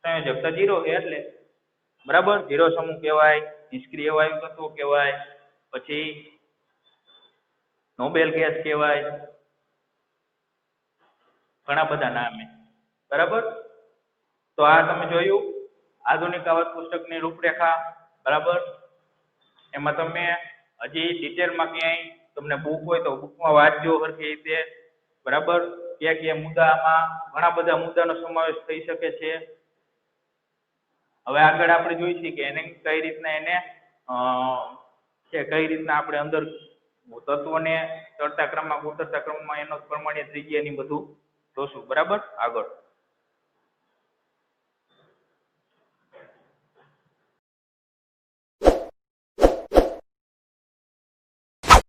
સંયોજકતા 0 છે એટલે. બરાબર. ઝીરો સમૂહ કહેવાય. નિષ્ક્રિય વાયુ તત્વો કહેવાય. પછી નોબેલ ગેસ કહેવાય. ઘણા બધા નામે. બરાબર. તો આ તમે જોયું આધુનિક આવર્ત પુસ્તકની રૂપરેખા. બરાબર. એમાં તમે હજી ડિટેલમાં ક્યાંય તમને બુક હોય તો બુકમાં વાંચજો સરખી રીતે. બરાબર. કયા મુદ્દામાં ઘણા બધા મુદ્દાનો સમાવેશ થઈ શકે છે. હવે આગળ આપણે જોઈશું કે એને કઈ રીતના એને કઈ રીતના આપણે અંદર તત્વોને ચડતા ક્રમમાં ઉતરતા ક્રમમાં એનો પરમાણ્વીય ત્રિજ્યા ની બધું જોશું. બરાબર. આગળ